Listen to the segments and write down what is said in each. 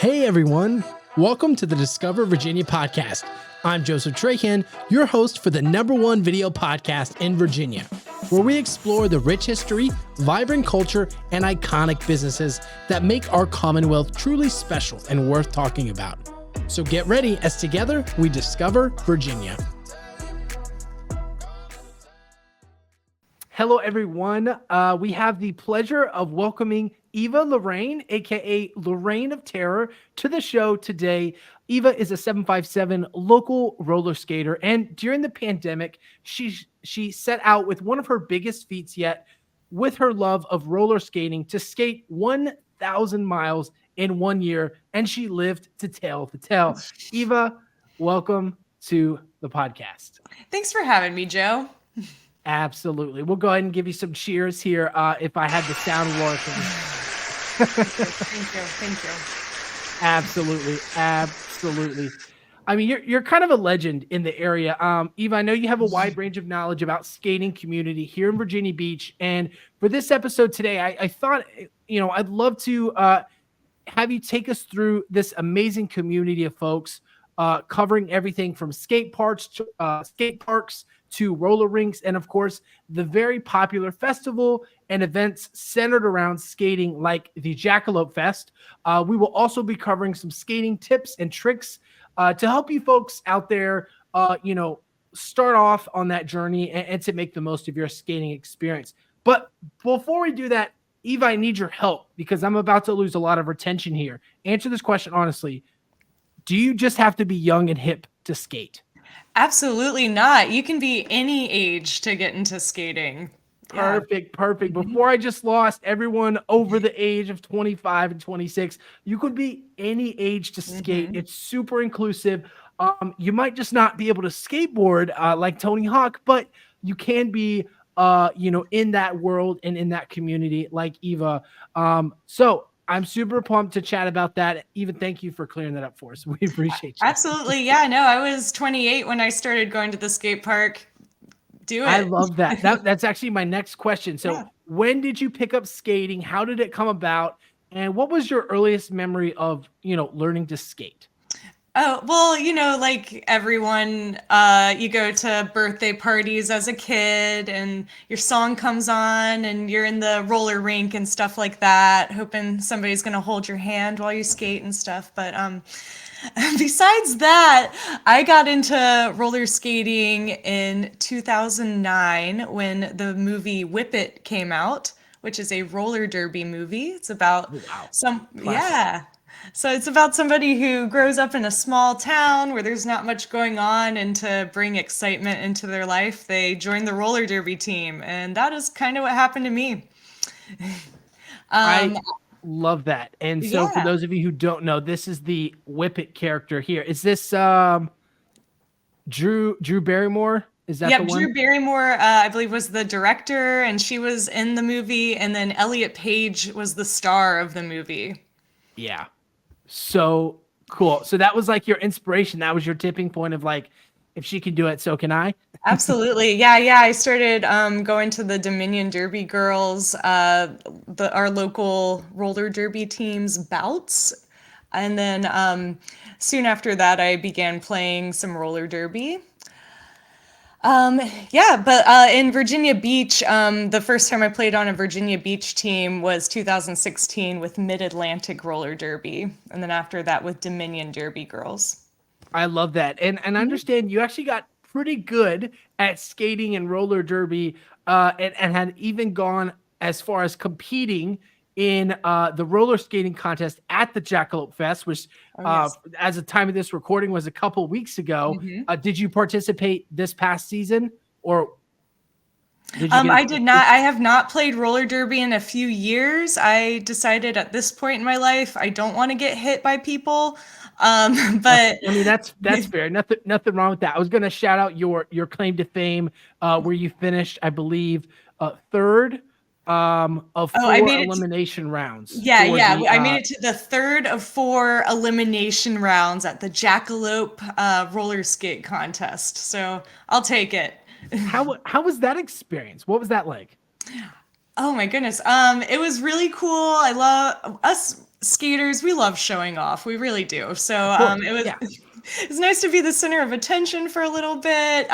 Hey everyone, welcome to the Discover Virginia podcast. I'm Joseph Trahan, your host for the #1 video podcast in Virginia, where we explore the rich history, vibrant culture, and iconic businesses that make our Commonwealth truly special and worth talking about. So get ready as together we discover Virginia. Hello everyone, we have the pleasure of welcoming Eva Larainne, aka Larainne of Terror, to the show today. Eva is a 757 local roller skater, and during the pandemic, she set out with one of her biggest feats yet, with her love of roller skating, to skate 1,000 miles in 1 year, and she lived to tell the tale. Eva, welcome to the podcast. Thanks for having me, Joe. Absolutely. We'll go ahead and give you some cheers here if I had the sound working. Thank you. Absolutely. I mean, you're kind of a legend in the area. Eva, I know you have a wide range of knowledge about skating community here in Virginia Beach. And for this episode today, I thought, I'd love to have you take us through this amazing community of folks covering everything from skate parks to roller rinks, and of course, the very popular festival and events centered around skating like the Jackalope Fest. We will also be covering some skating tips and tricks to help you folks out there, start off on that journey and to make the most of your skating experience. But before we do that, Eva, I need your help because I'm about to lose a lot of retention here. Answer this question honestly. Do you just have to be young and hip to skate? Absolutely not. You can be any age to get into skating. Perfect. Before I just lost everyone over the age of 25 and 26, you could be any age to skate. It's super inclusive. You might just not be able to skateboard like Tony Hawk, but you can be, in that world and in that community like Eva. So I'm super pumped to chat about that. Even thank you for clearing that up for us. We appreciate you. Absolutely. Yeah, no, I was 28 when I started going to the skate park. Do it. I love that. That's actually my next question. So when did you pick up skating? How did it come about? And what was your earliest memory of, learning to skate? Oh, well, like everyone, you go to birthday parties as a kid and your song comes on and you're in the roller rink and stuff like that, hoping somebody's going to hold your hand while you skate and stuff. But besides that, I got into roller skating in 2009 when the movie Whip It came out, which is a roller derby movie. It's about So it's about somebody who grows up in a small town where there's not much going on, and to bring excitement into their life, they join the roller derby team. And that is kind of what happened to me. I love that. And so for those of you who don't know, this is the Whip It character here. Is this Drew Barrymore? Is that the one? Drew Barrymore, I believe, was the director, and she was in the movie. And then Elliot Page was the star of the movie. Yeah. So cool. So that was like your inspiration. That was your tipping point of like, if she can do it, so can I. Absolutely. Yeah. I started going to the Dominion Derby Girls, our local roller derby team's bouts. And then soon after that, I began playing some roller derby. But in Virginia Beach, the first time I played on a Virginia Beach team was 2016 with Mid-Atlantic Roller Derby. And then after that with Dominion Derby Girls. I love that. And I understand you actually got pretty good at skating and roller derby and had even gone as far as competing in the roller skating contest at the Jackalope Fest, which as the time of this recording was a couple weeks ago. Did you participate this past season or? I did not. I have not played roller derby in a few years. I decided at this point in my life, I don't want to get hit by people. But I mean, that's fair. Nothing wrong with that. I was going to shout out your claim to fame where you finished, I believe, third of 4 elimination rounds. I made it to the third of 4 elimination rounds at the Jackalope roller skate contest. So I'll take it. How was that experience? What was that like? Oh my goodness. It was really cool. I love us skaters, we love showing off. We really do. So Of course. it was Yeah. it's nice to be the center of attention for a little bit.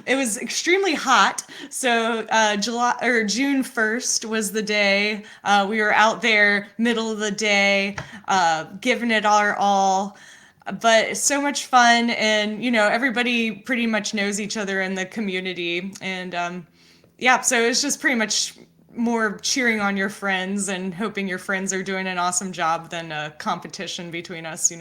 It was extremely hot, so July or June 1st was the day. We were out there middle of the day, giving it our all. But it's so much fun, and everybody pretty much knows each other in the community, and yeah, so it's just pretty much more cheering on your friends and hoping your friends are doing an awesome job than a competition between us.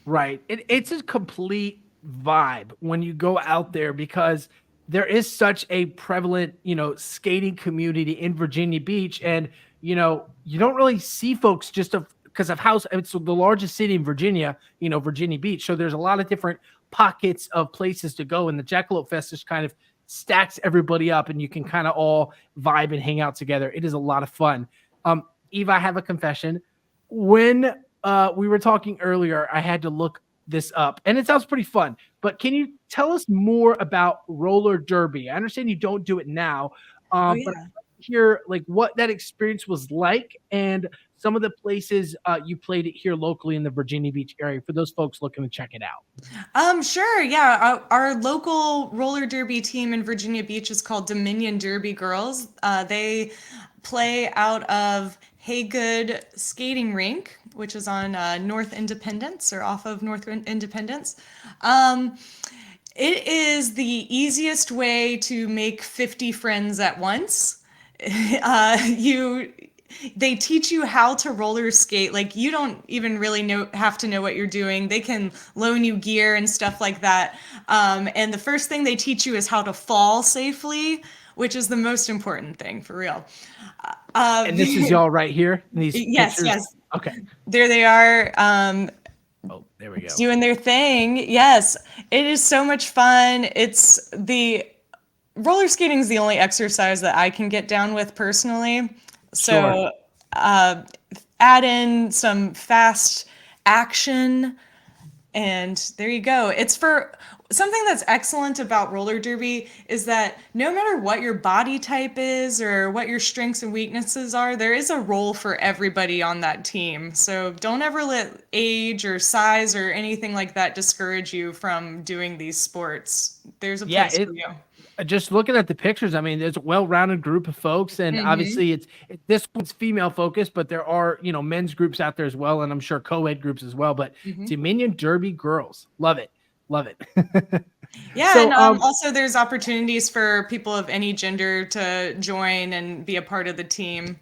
Right. It's a complete vibe when you go out there because there is such a prevalent, skating community in Virginia Beach. And, you don't really see folks just because of how it's the largest city in Virginia, Virginia Beach. So there's a lot of different pockets of places to go. And the Jackalope Fest just kind of stacks everybody up and you can kind of all vibe and hang out together. It is a lot of fun. Eva, I have a confession. When we were talking earlier, I had to look this up and it sounds pretty fun, but can you tell us more about roller derby? I understand you don't do it now, Oh but yeah. I'd like to hear like what that experience was like and some of the places you played it here locally in the Virginia Beach area for those folks looking to check it out. Sure. Yeah. Our local roller derby team in Virginia Beach is called Dominion Derby Girls. They play out of Haygood Skating Rink, which is on North Independence or off of North Independence. Um, it is the easiest way to make 50 friends at once. You They teach you how to roller skate. Like you don't even really have to know what you're doing. They can loan you gear and stuff like that. And the first thing they teach you is how to fall safely, which is the most important thing for real. And this is y'all right here in these Yes, pictures. yes. Okay. There they are. Oh, there we go. Doing their thing. Yes, it is so much fun. It's the roller skating is the only exercise that I can get down with personally. Sure. So add in some fast action, and there you go. It's for something that's excellent about roller derby is that no matter what your body type is or what your strengths and weaknesses are, there is a role for everybody on that team. So don't ever let age or size or anything like that discourage you from doing these sports. There's a Yeah, place for you. just looking at the pictures, I mean, there's a well-rounded group of folks, and Hmm. obviously this one's female focused, but there are men's groups out there as well, and I'm sure co-ed groups as well. But Hmm. Dominion Derby girls, love it, love it. Yeah, and So also there's opportunities for people of any gender to join and be a part of the team.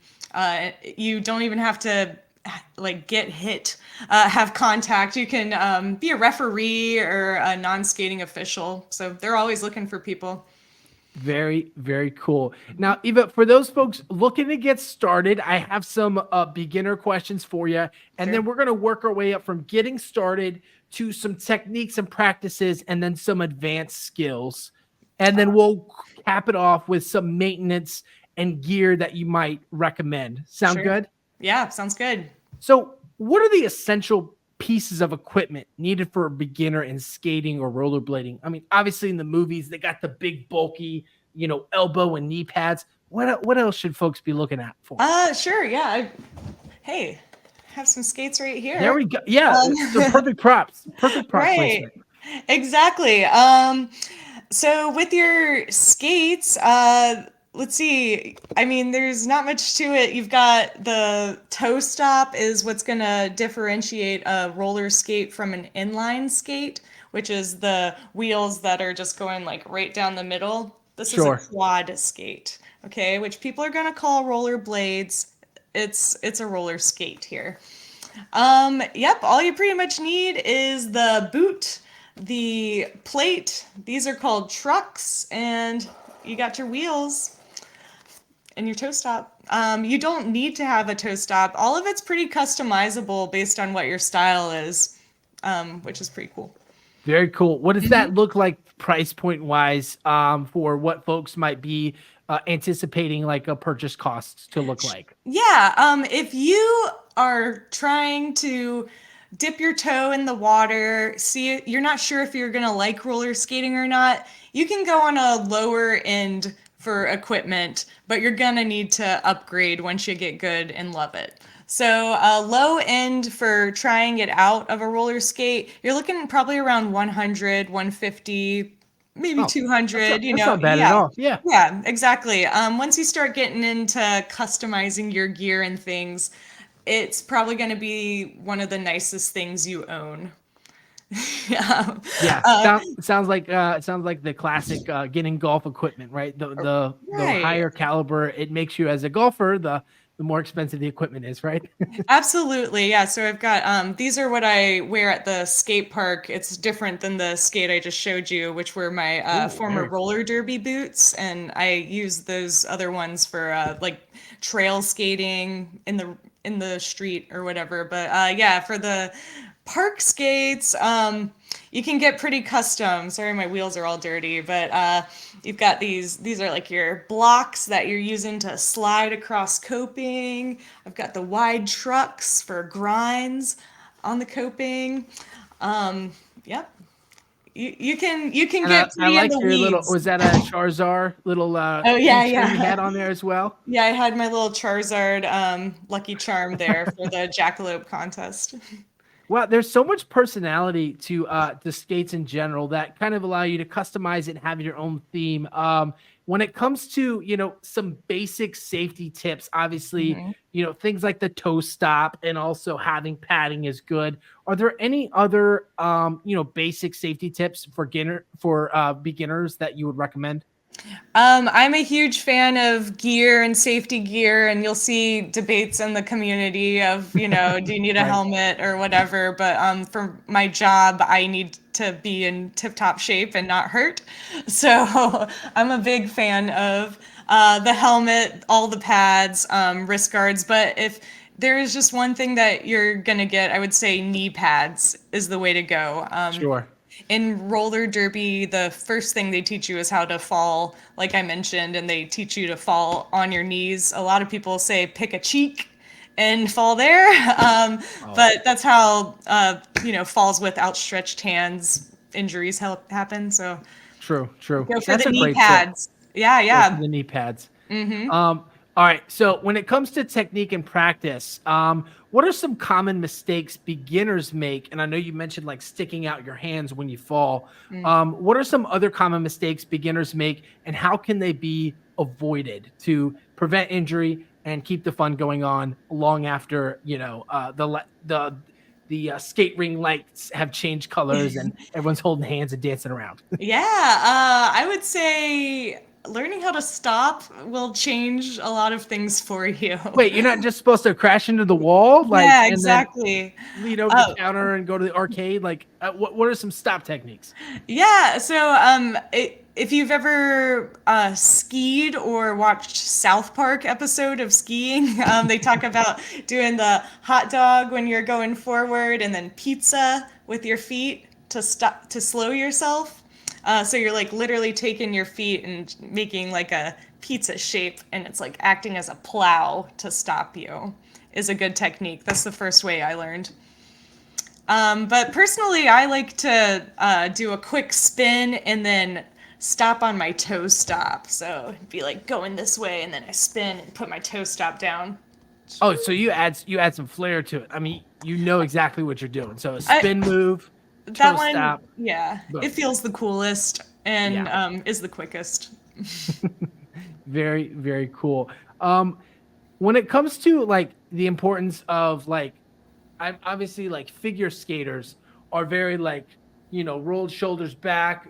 You don't even have to like get hit, have contact. You can be a referee or a non-skating official. So they're always looking for people. very, very cool. Now, Eva, for those folks looking to get started, I have some beginner questions for you, and Sure. then we're going to work our way up from getting started to some techniques and practices, and then some advanced skills. And then we'll cap it off with some maintenance and gear that you might recommend. Sound Sure. good? Yeah, sounds good. So, what are the essential pieces of equipment needed for a beginner in skating or rollerblading? I mean, obviously in the movies they got the big bulky, elbow and knee pads. What else should folks be looking at for? Sure. Yeah. Hey, have some skates right There here. we go. Yeah, so Um, perfect props. Perfect prop right. placement. Exactly. So with your skates, let's see. I mean, there's not much to it. You've got the toe stop is what's going to differentiate a roller skate from an inline skate, which is the wheels that are just going like right down the middle. This is a Sure. quad skate, okay, which people are going to call roller blades. It's a roller skate here. Yep, all you pretty much need is the boot, the plate. These are called trucks, and you got your wheels and your toe stop. You don't need to have a toe stop. All of it's pretty customizable based on what your style is, which is pretty cool. Very cool. What does that look like price point wise for what folks might be anticipating like a purchase costs to look like? Yeah, if you are trying to dip your toe in the water, see you're not sure if you're gonna like roller skating or not, you can go on a lower end for equipment, but you're gonna need to upgrade once you get good and love it. So, low end for trying it out of a roller skate, you're looking probably around 100, 150, maybe Oh, 200, that's not bad at Yeah. all. Yeah. Yeah, exactly. Once you start getting into customizing your gear and things, it's probably going to be one of the nicest things you own. Yeah. Yeah, Uh, sounds like the classic getting golf equipment, right? The right. higher caliber it makes you as a golfer, the more expensive the equipment is, right? Absolutely. Yeah. So I've got these are what I wear at the skate park. It's different than the skate I just showed you, which were my Ooh, former very cool. roller derby boots, and I use those other ones for like trail skating in the street or whatever. But yeah, for the park skates, you can get pretty custom. Sorry, my wheels are all dirty, but you've got these are like your blocks that you're using to slide across coping. I've got the wide trucks for grinds on the coping. Yep. You can And get I pretty in like the your little, weeds. was that a Charizard little Oh yeah, feature you yeah. had on there as well? Yeah, I had my little Charizard Lucky Charm there for the Jackalope contest. Well, there's so much personality to skates in general that kind of allow you to customize it and have your own theme. When it comes to some basic safety tips, obviously things like the toe stop and also having padding is good. Are there any other basic safety tips for beginners that you would recommend? I'm a huge fan of gear and safety gear, and you'll see debates in the community of, do you need a Right. helmet or whatever? But for my job, I need to be in tip-top shape and not hurt. So I'm a big fan of the helmet, all the pads, wrist guards. But if there is just one thing that you're gonna get, I would say knee pads is the way to go. Sure. In roller derby, the first thing they teach you is how to fall, like I mentioned, and they teach you to fall on your knees. A lot of people say pick a cheek and fall there, Oh, but that's how falls with outstretched hands injuries happen. So true, true. go for the That's a knee great tip. pads. Yeah, Go for yeah. the knee pads. All right. So when it comes to technique and practice, what are some common mistakes beginners make? And I know you mentioned like sticking out your hands when you fall. What are some other common mistakes beginners make, and how can they be avoided to prevent injury and keep the fun going on long after the skate ring lights have changed colors and everyone's holding hands and dancing around? Yeah, I would say learning how to stop will change a lot of things for you. Wait, you're not just supposed to crash into the wall, like, Yeah, and then exactly. lean over the Oh, counter and go to the arcade? Like, what are some stop techniques? yeah. So, if you've ever skied or watched South Park episode of skiing, they talk about doing the hot dog when you're going forward, and then pizza with your feet to stop to slow yourself. So you're like literally taking your feet and making like a pizza shape, and it's like acting as a plow to stop you. Is a good technique. That's the first way I learned. But personally, I like to do a quick spin and then stop on my toe stop. So it'd be like going this way, and then I spin and put my toe stop down. Oh, so you add some flair to it. I mean, you know exactly what you're doing. So a I, spin move, that toe one, stop, yeah, it boom. feels the coolest and Yeah, is the quickest. very very cool. When it comes to like the importance of like, I'm obviously like figure skaters are very like rolled shoulders back,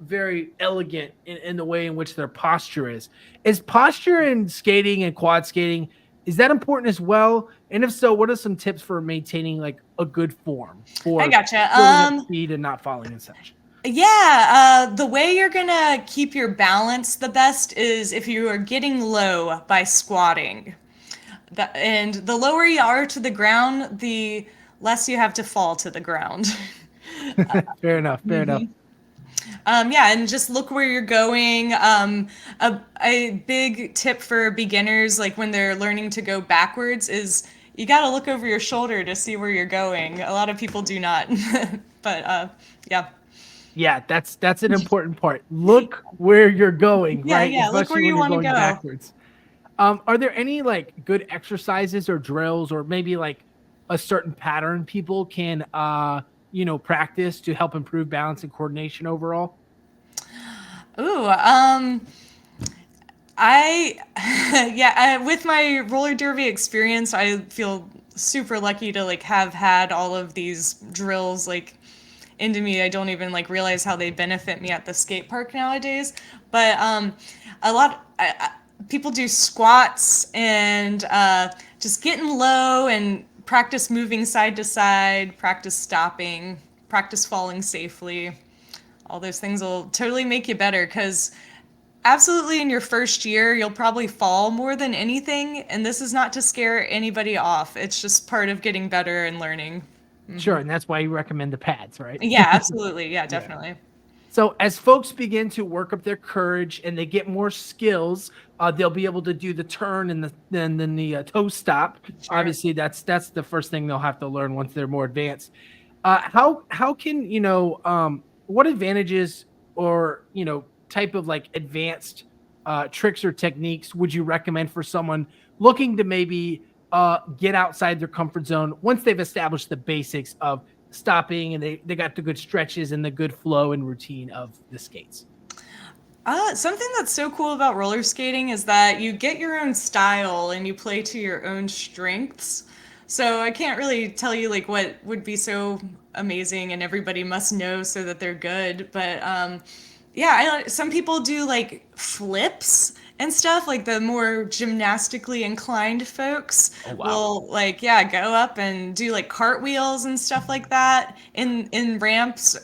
very elegant in the way in which their posture is. Is posture in skating and quad skating, is that important as well? And if so, what are some tips for maintaining like a good form I for gotcha. building up speed and not falling and such? Yeah, the way you're gonna keep your balance the best is if you are getting low by squatting. And the lower you are to the ground, the less you have to fall to the ground. Fair enough, fair enough. Yeah, and just look where you're going. A big tip for beginners, like when they're learning to go backwards, is you got to look over your shoulder to see where you're going. A lot of people do not, but yeah, Yeah, that's an important part. Look where you're going, yeah, right? yeah. Look where Especially when you you're want to going go. backwards. Are there any like good exercises or drills or maybe like a certain pattern people can practice to help improve balance and coordination overall? Ooh, I, yeah, with my roller derby experience, I feel super lucky to like have had all of these drills like into me. I don't even like realize how they benefit me at the skate park nowadays. But a lot people do squats and just getting low and practice moving side to side, practice stopping, practice falling safely. All those things will totally make you better because absolutely in your first year, you'll probably fall more than anything. And this is not to scare anybody off, it's just part of getting better and learning. Sure, and that's why you recommend the pads, right? Yeah, absolutely. Yeah, Yeah. definitely. So as folks begin to work up their courage and they get more skills, they'll be able to do the turn and then the toe stop. Sure. Obviously, that's the first thing they'll have to learn once they're more advanced. How can what advantages or type of like advanced tricks or techniques would you recommend for someone looking to maybe get outside their comfort zone once they've established the basics of stopping and they got the good stretches and the good flow and routine of the skates? Something that's so cool about roller skating is that you get your own style and you play to your own strengths. So I can't really tell you like what would be so amazing and everybody must know so that they're good. But yeah, some people do like flips and stuff. Like the more gymnastically inclined folks Oh wow. will like yeah go up and do like cartwheels and stuff like that in ramps.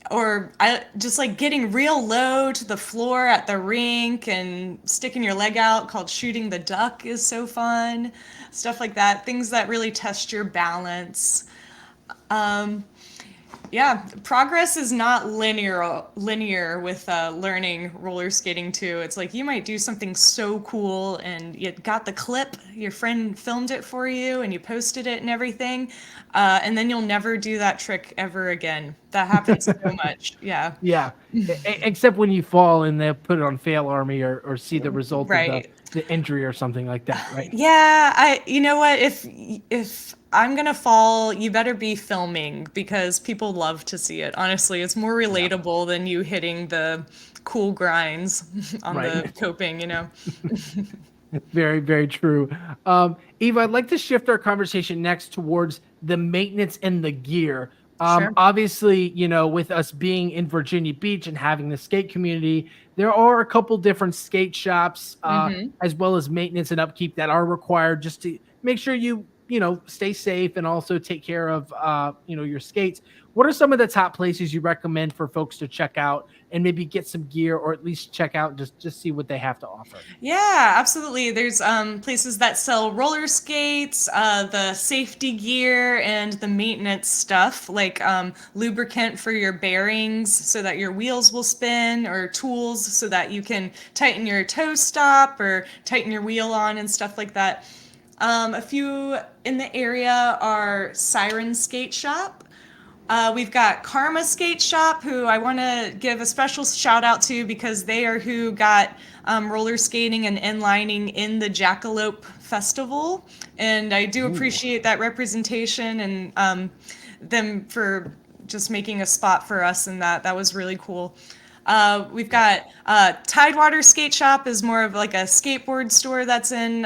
Or I just like getting real low to the floor at the rink and sticking your leg out called shooting the duck is so fun. Stuff like that. Things that really test your balance. Um, yeah, progress is not linear with learning roller skating too. It's like you might do something so cool and you got the clip, your friend filmed it for you and you posted it and everything, and then you'll never do that trick ever again. That happens so much. Yeah. Yeah. Except when you fall and they put it on fail army or see the result of Right. the injury or something like that, right? Yeah, you know what, if I'm gonna fall, you better be filming because people love to see it. Honestly, it's more Yeah. relatable than you hitting the cool grinds on Right. the coping, you know. Very, very true. Eva, I'd like to shift our conversation next towards the maintenance and the gear. Sure. Obviously, with us being in Virginia Beach and having the skate community, there are a couple different skate shops, Hmm. as well as maintenance and upkeep that are required just to make sure you stay safe and also take care of, your skates. What are some of the top places you recommend for folks to check out and maybe get some gear or at least check out and just see what they have to offer? Yeah, absolutely. There's places that sell roller skates, the safety gear, and the maintenance stuff, like lubricant for your bearings so that your wheels will spin, or tools so that you can tighten your toe stop or tighten your wheel on and stuff like that. A few in the area are Siren Skate Shop. We've got Karma Skate Shop, who I want to give a special shout out to because they are who got roller skating and inlining in the Jackalope Festival. And I do Ooh. appreciate that representation and them for just making a spot for us and that. That was really cool. We've Yeah. got Tidewater Skate Shop is more of like a skateboard store that's in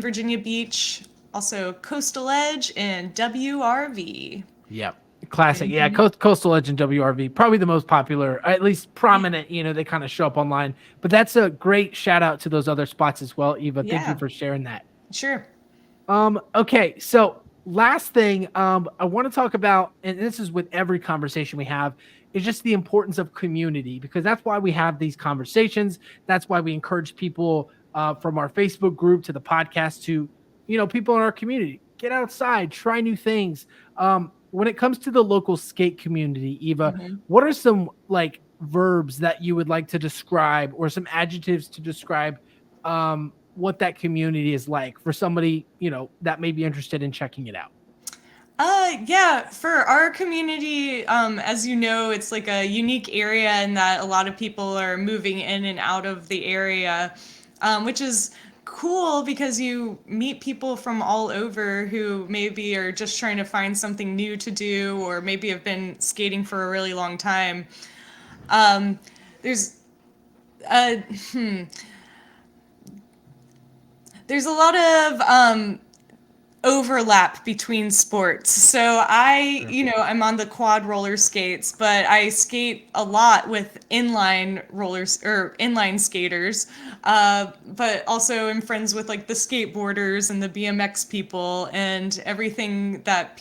Virginia Beach. Also Coastal Edge and WRV. Yeah. Classic. Yeah. Coastal Legend WRV, probably the most popular, at least prominent, they kind of show up online. But that's a great shout out to those other spots as well, Eva. Thank you Yeah, for sharing that. sure. Okay, so last thing I want to talk about, and this is with every conversation we have, is just the importance of community because that's why we have these conversations. That's why we encourage people from our Facebook group to the podcast to, people in our community, get outside, try new things. When it comes to the local skate community, Eva, Hmm. what are some like verbs that you would like to describe or some adjectives to describe what that community is like for somebody, that may be interested in checking it out. Yeah, for our community, as you know, it's like a unique area in that a lot of people are moving in and out of the area. which is cool because you meet people from all over who maybe are just trying to find something new to do or maybe have been skating for a really long time. Um, there's uh, there's a lot of overlap between sports. So Sure. I'm on the quad roller skates, but I skate a lot with inline rollers or inline skaters. But also am friends with like the skateboarders and the BMX people and everything that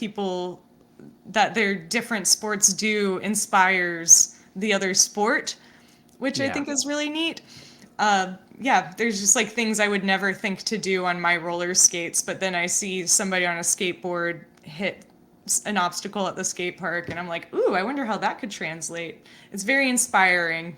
their different sports do inspires the other sport, which I Yeah. think is really neat. Yeah, there's just like things I would never think to do on my roller skates, but then I see somebody on a skateboard hit an obstacle at the skate park, and I'm like, ooh, I wonder how that could translate. It's very inspiring.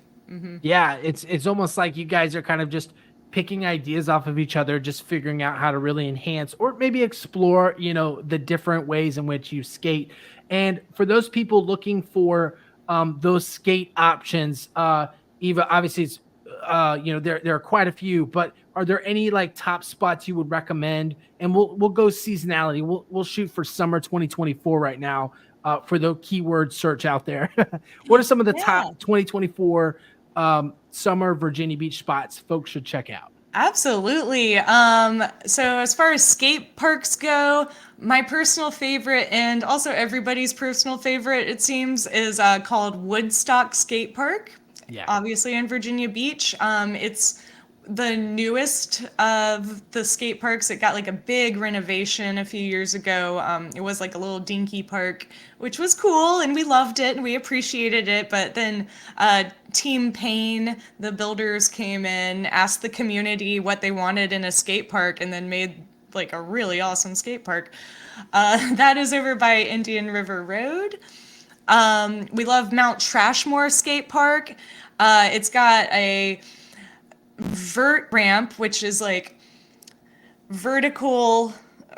Yeah, it's almost like you guys are kind of just picking ideas off of each other, just figuring out how to really enhance or maybe explore, the different ways in which you skate. And for those people looking for those skate options, Eva, obviously it's there are quite a few, but are there any like top spots you would recommend? And we'll go seasonality. We'll shoot for summer 2024 right now for the keyword search out there. What are some of the top Yeah. 2024 summer Virginia Beach spots folks should check out? Absolutely. So as far as skate parks go, my personal favorite and also everybody's personal favorite, it seems, is called Woodstock Skate Park, Yeah. obviously in Virginia Beach. It's the newest of the skate parks. It got like a big renovation a few years ago. It was like a little dinky park, which was cool, and we loved it and we appreciated it. But then Team Payne, the builders, came in, asked the community what they wanted in a skate park, and then made like a really awesome skate park. That is over by Indian River Road. We love Mount Trashmore Skate Park. It's got a vert ramp, which is like vertical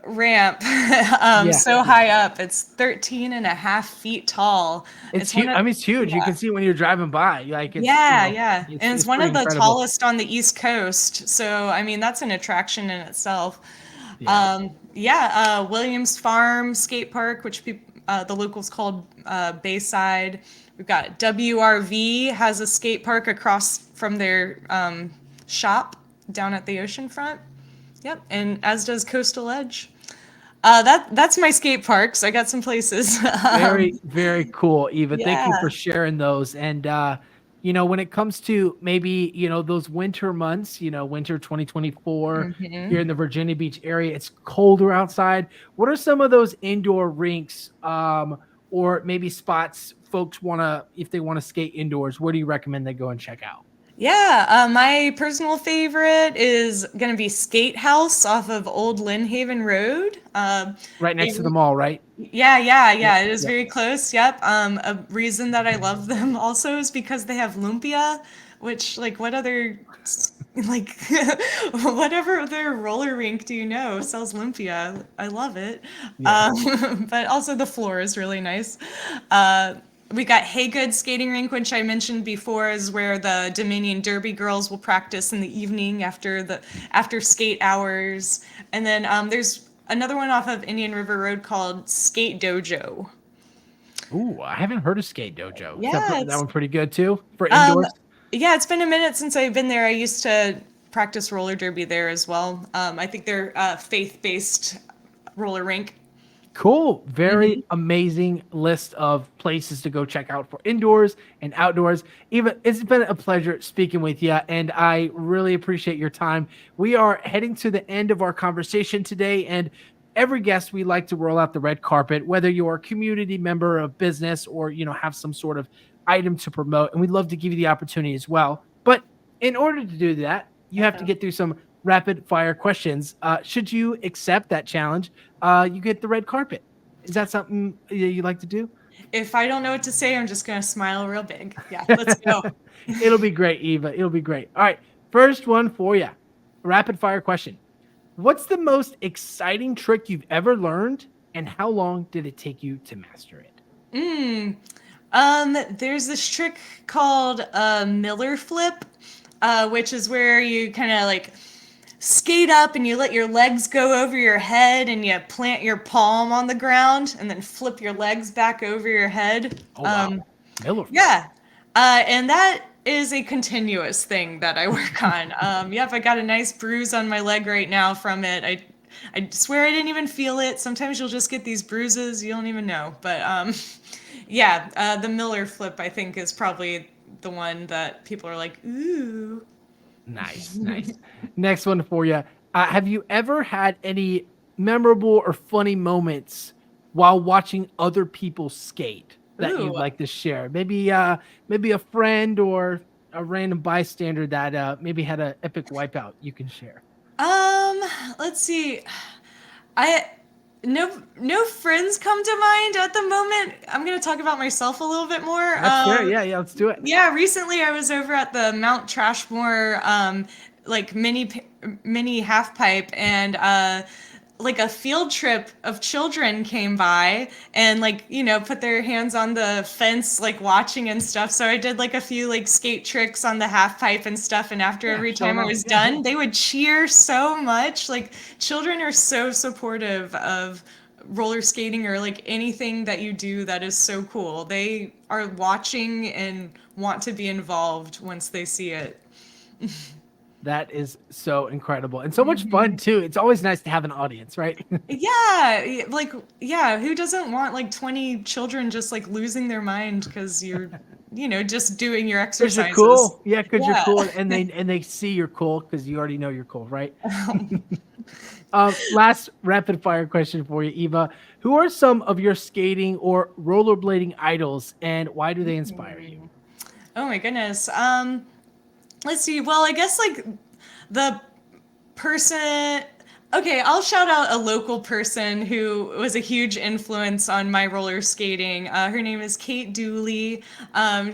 ramp Yeah. so high up. It's 13 and a half feet tall. It's It's one huge. of I mean, it's huge. You yeah. can see when you're driving by. Like Yeah. it's And it's it's one pretty of the incredible. tallest on the East Coast. So, I mean, that's an attraction in itself. Yeah. Williams Farm Skate Park, which the locals called Bayside. We've got WRV has a skate park across from their shop down at the oceanfront. Yep, and as does Coastal Edge. That's my skate parks. I got some places. Very, very cool, Eva. Thank you for Yeah. sharing those. And when it comes to maybe, those winter months, winter 2024 here in the Virginia Beach area, it's colder outside. What are some of those indoor rinks or maybe spots folks want to, if they want to skate indoors, where do you recommend they go and check out? Yeah, my personal favorite is going to be Skate House off of Old Lynnhaven Road. Right next to the They mall, right? Yeah. Yep, It is yep. very close. Yep. A reason that I love them also is because they have lumpia, which like what other like whatever other roller rink do you know sells lumpia? I love it. Yeah. But also the floor is really nice. Uh, we got Haygood Skating Rink, which I mentioned before, is where the Dominion Derby girls will practice in the evening after skate hours. And then there's another one off of Indian River Road called Skate Dojo. Ooh, I haven't heard of Skate Dojo. Is Yeah, that it's one pretty good too for um indoors? yeah, it's been a minute since I've been there. I used to practice roller derby there as well. I think they're a faith-based roller rink. Cool. Very amazing list of places to go check out for indoors and outdoors. Eva, it's been a pleasure speaking with you, and I really appreciate your time. We are heading to the end of our conversation today, and every guest we like to roll out the red carpet, whether you're a community member of business or have some sort of item to promote, and we'd love to give you the opportunity as well. But in order to do that, you have to Uh-oh. get through some rapid fire questions. Should you accept that challenge, you get the red carpet. Is that something you like to do? If I don't know what to say, I'm just gonna smile real big. Yeah, let's go. It'll be great, Eva. It'll be great. All right. First one for you. Rapid fire question. What's the most exciting trick you've ever learned, and how long did it take you to master it? There's this trick called a Miller flip. which is where you kind of like skate up and you let your legs go over your head and you plant your palm on the ground and then flip your legs back over your head. Oh wow, Miller flip. Yeah. And that is a continuous thing that I work on. Yep, I got a nice bruise on my leg right now from it. I swear I didn't even feel it. Sometimes you'll just get these bruises you don't even know. But yeah, the Miller flip I think is probably the one that people are like, ooh. Nice, nice. Next one for you. Have you ever had any memorable or funny moments while watching other people skate that you'd Ooh. like to share? Maybe a friend or a random bystander that maybe had an epic wipeout you can share. Um, let's see. I no friends come to mind at the moment. I'm gonna talk about myself a little bit more. That's fair. Yeah, yeah. Let's do it. Yeah, recently I was over at the Mount Trashmore like mini half pipe and like a field trip of children came by and like put their hands on the fence like watching and stuff, so I did like a few like skate tricks on the half pipe and stuff, and after Yeah, every showing time I off. was Yeah, done they would cheer so much. Like children are so supportive of roller skating or like anything that you do that is so cool. They are watching and want to be involved once they see it. that is so incredible and so much fun too. It's always nice to have an audience, right? Yeah, like yeah, who doesn't want like 20 children just like losing their mind because you're, just doing your Because you're exercises. cool. Yeah, because you're Yeah. cool, and they see you're cool because you already know you're cool, right? Last rapid fire question for you, Eva. Who are some of your skating or rollerblading idols, and why do they inspire you? Oh my goodness. Let's see. Well, I guess like the person. Okay, I'll shout out a local person who was a huge influence on my roller skating. Her name is Kate Dooley.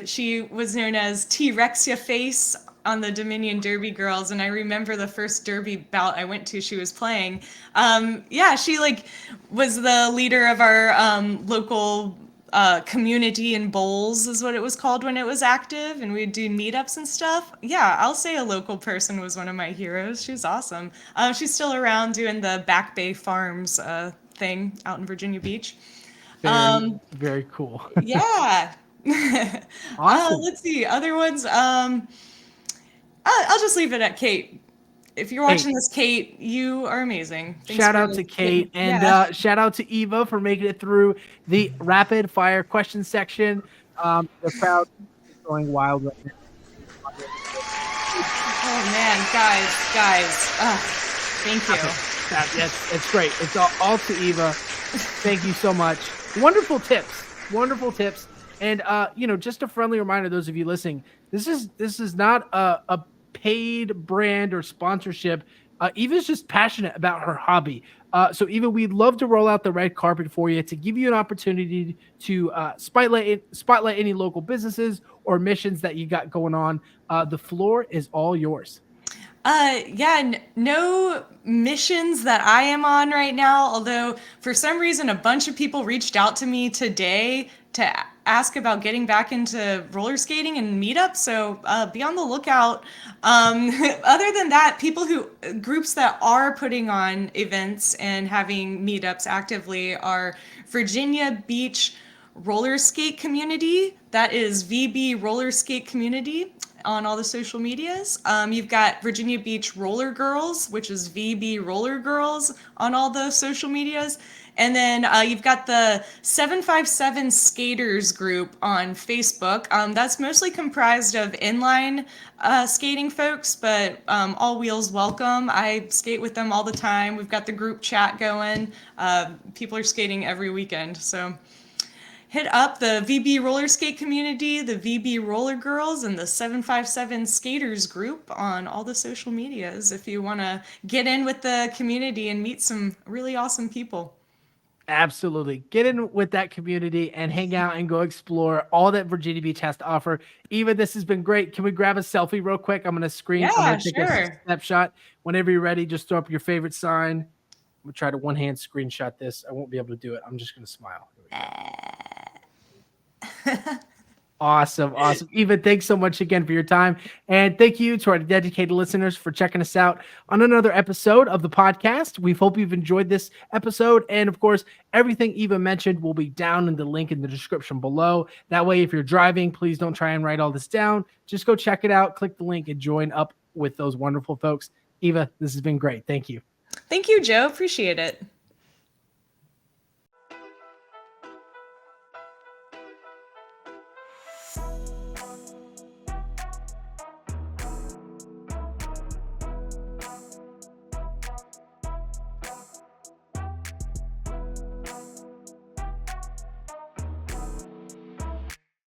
She was known as T-Rexia Face on the Dominion Derby Girls, and I remember the first Derby bout I went to. She was playing. Yeah, she like was the leader of our local community in bowls is what it was called when it was active, and we'd do meetups and stuff. Yeah, I'll say a local person was one of my heroes. She was awesome. She's still around doing the Back Bay Farms thing out in Virginia Beach. Very, very cool. Yeah. Awesome. Let's see other ones. I'll just leave it at Kate. If you're Hey, watching this, Kate, you are amazing. Thanks shout for out to getting. Kate and Yeah. shout out to Eva for making it through the rapid fire question section. The crowd is going wild right now. Oh man, guys. Thank you. That's great. It's all to Eva. Thank you so much. Wonderful tips. Wonderful tips. And just a friendly reminder, those of you listening, this is not a paid brand or sponsorship. Eva's just passionate about her hobby. So Eva, we'd love to roll out the red carpet for you to give you an opportunity to spotlight any local businesses or missions that you got going on. The floor is all yours. Yeah, no missions that I am on right now, although for some reason a bunch of people reached out to me today to ask about getting back into roller skating and meetups, so be on the lookout. Other than that, groups that are putting on events and having meetups actively are Virginia Beach Roller Skate Community. That is VB Roller Skate Community on all the social medias. You've got Virginia Beach Roller Girls, which is VB Roller Girls on all the social medias. And then you've got the 757 Skaters group on Facebook. That's mostly comprised of inline skating folks, but all wheels welcome. I skate with them all the time. We've got the group chat going. People are skating every weekend. So hit up the VB Roller Skate Community, the VB Roller Girls, and the 757 Skaters group on all the social medias if you want to get in with the community and meet some really awesome people. Absolutely. Get in with that community and hang out and go explore all that Virginia Beach has to offer. Eva, this has been great. Can we grab a selfie real quick? I'm Yeah, going to take a sure. snapshot. Whenever you're ready, just throw up your favorite sign. I'm going to try to one hand screenshot this. I won't be able to do it. I'm just going to smile. Awesome. Awesome. Eva, thanks so much again for your time. And thank you to our dedicated listeners for checking us out on another episode of the podcast. We hope you've enjoyed this episode. And of course, everything Eva mentioned will be down in the link in the description below. That way, if you're driving, please don't try and write all this down. Just go check it out, click the link, and join up with those wonderful folks. Eva, this has been great. Thank you. Thank you, Joe. Appreciate it.